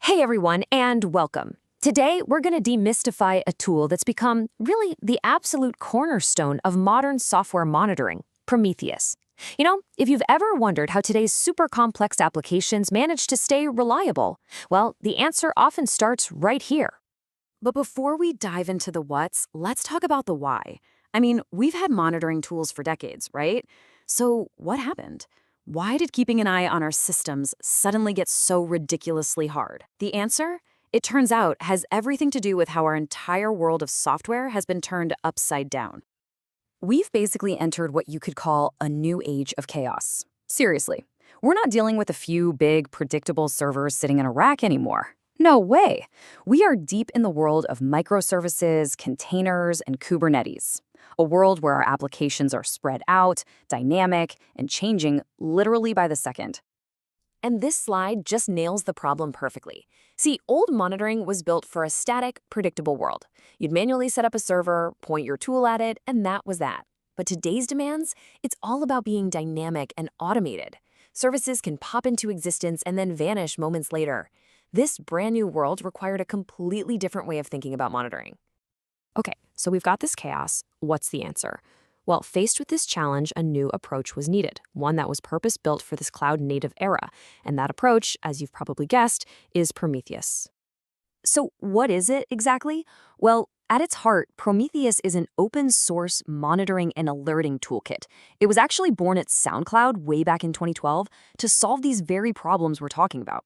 Hey everyone, and welcome. Today, we're going to demystify a tool that's become really the absolute cornerstone of modern software monitoring, Prometheus. If you've ever wondered how today's super complex applications manage to stay reliable, well, the answer often starts right here. But before we dive into the what's, let's talk about the why. We've had monitoring tools for decades, right? So what happened? Why did keeping an eye on our systems suddenly get so ridiculously hard? The answer? It turns out has everything to do with how our entire world of software has been turned upside down. We've basically entered what you could call a new age of chaos. Seriously, we're not dealing with a few big, predictable servers sitting in a rack anymore. No way. We are deep in the world of microservices, containers, and Kubernetes. A world where our applications are spread out, dynamic, and changing literally by the second. And this slide just nails the problem perfectly. See, old monitoring was built for a static, predictable world. You'd manually set up a server, point your tool at it, and that was that. But today's demands, it's all about being dynamic and automated. Services can pop into existence and then vanish moments later. This brand new world required a completely different way of thinking about monitoring. Okay, so we've got this chaos. What's the answer? Well, faced with this challenge, a new approach was needed, one that was purpose-built for this cloud-native era. And that approach, as you've probably guessed, is Prometheus. So what is it exactly? Well, at its heart, Prometheus is an open-source monitoring and alerting toolkit. It was actually born at SoundCloud way back in 2012 to solve these very problems we're talking about.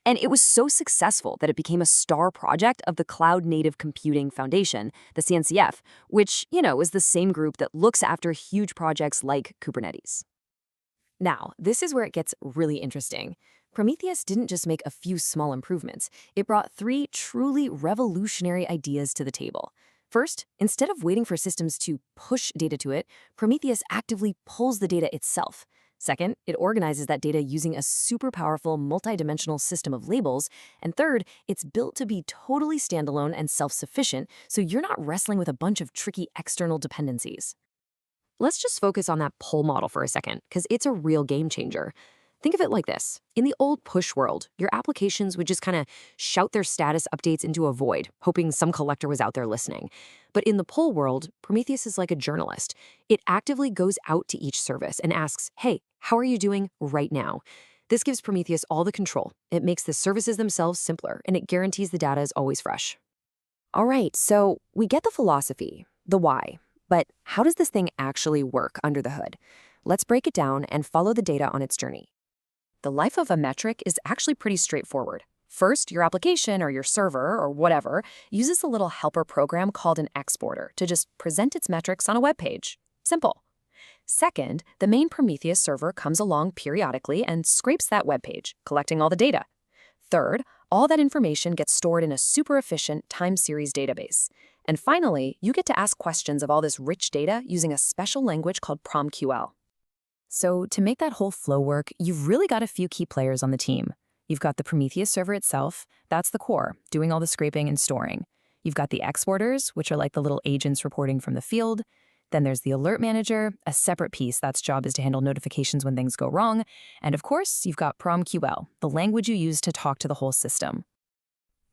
And it was so successful that it became a star project of the Cloud Native Computing Foundation, the CNCF, which, is the same group that looks after huge projects like Kubernetes. Now, this is where it gets really interesting. Prometheus didn't just make a few small improvements. It brought 3 truly revolutionary ideas to the table. First, instead of waiting for systems to push data to it, Prometheus actively pulls the data itself. Second, it organizes that data using a super powerful multidimensional system of labels. And third, it's built to be totally standalone and self-sufficient, so you're not wrestling with a bunch of tricky external dependencies. Let's just focus on that pull model for a second, because it's a real game changer. Think of it like this. In the old push world, your applications would just kind of shout their status updates into a void, hoping some collector was out there listening. But in the pull world, Prometheus is like a journalist. It actively goes out to each service and asks, hey, how are you doing right now? This gives Prometheus all the control. It makes the services themselves simpler, and it guarantees the data is always fresh. All right, so we get the philosophy, the why. But how does this thing actually work under the hood? Let's break it down and follow the data on its journey. The life of a metric is actually pretty straightforward. First, your application or your server or whatever uses a little helper program called an exporter to just present its metrics on a web page. Simple. Second, the main Prometheus server comes along periodically and scrapes that web page, collecting all the data. Third, all that information gets stored in a super efficient time series database. And finally, you get to ask questions of all this rich data using a special language called PromQL. So to make that whole flow work, you've really got a few key players on the team. You've got the Prometheus server itself, that's the core, doing all the scraping and storing. You've got the exporters, which are like the little agents reporting from the field. Then there's the alert manager, a separate piece that's job is to handle notifications when things go wrong. And of course, you've got PromQL, the language you use to talk to the whole system.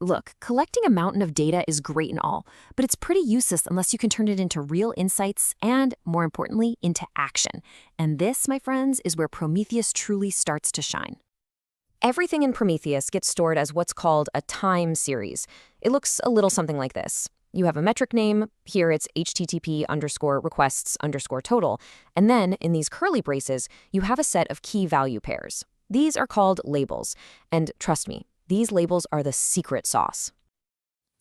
Look, collecting a mountain of data is great and all, but it's pretty useless unless you can turn it into real insights and, more importantly, into action. And this, my friends, is where Prometheus truly starts to shine. Everything in Prometheus gets stored as what's called a time series. It looks a little something like this. You have a metric name, here it's HTTP_requests_total, and then, in these curly braces, you have a set of key value pairs. These are called labels, and trust me, these labels are the secret sauce.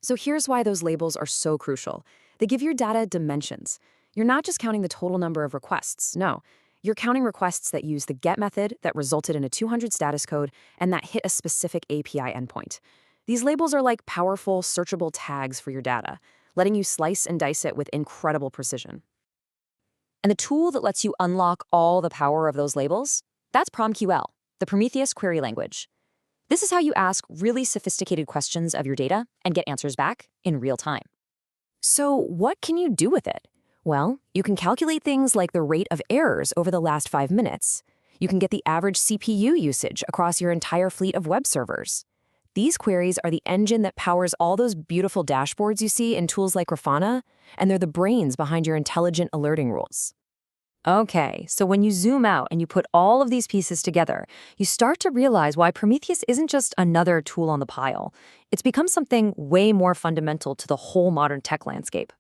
So here's why those labels are so crucial. They give your data dimensions. You're not just counting the total number of requests, no. You're counting requests that use the GET method that resulted in a 200 status code and that hit a specific API endpoint. These labels are like powerful, searchable tags for your data, letting you slice and dice it with incredible precision. And the tool that lets you unlock all the power of those labels? That's PromQL, the Prometheus query language. This is how you ask really sophisticated questions of your data and get answers back in real time. So what can you do with it? Well, you can calculate things like the rate of errors over the last 5 minutes. You can get the average CPU usage across your entire fleet of web servers. These queries are the engine that powers all those beautiful dashboards you see in tools like Grafana, and they're the brains behind your intelligent alerting rules. Okay, so when you zoom out and you put all of these pieces together, you start to realize why Prometheus isn't just another tool on the pile. It's become something way more fundamental to the whole modern tech landscape.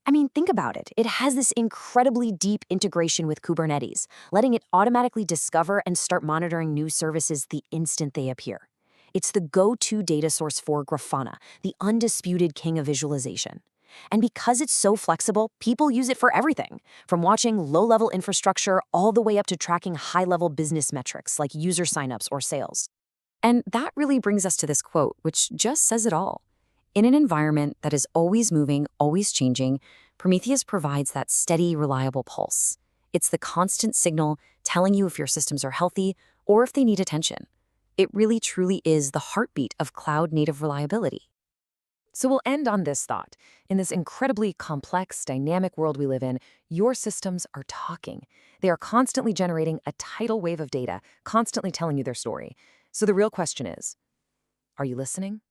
I mean, think about it. It has this incredibly deep integration with Kubernetes, letting it automatically discover and start monitoring new services the instant they appear. It's the go-to data source for Grafana, the undisputed king of visualization. And because it's so flexible, people use it for everything, from watching low-level infrastructure all the way up to tracking high-level business metrics like user signups or sales. And that really brings us to this quote, which just says it all. In an environment that is always moving, always changing, Prometheus provides that steady, reliable pulse. It's the constant signal telling you if your systems are healthy or if they need attention. It really truly is the heartbeat of cloud-native reliability. So we'll end on this thought. In this incredibly complex, dynamic world we live in, your systems are talking. They are constantly generating a tidal wave of data, constantly telling you their story. So the real question is, are you listening?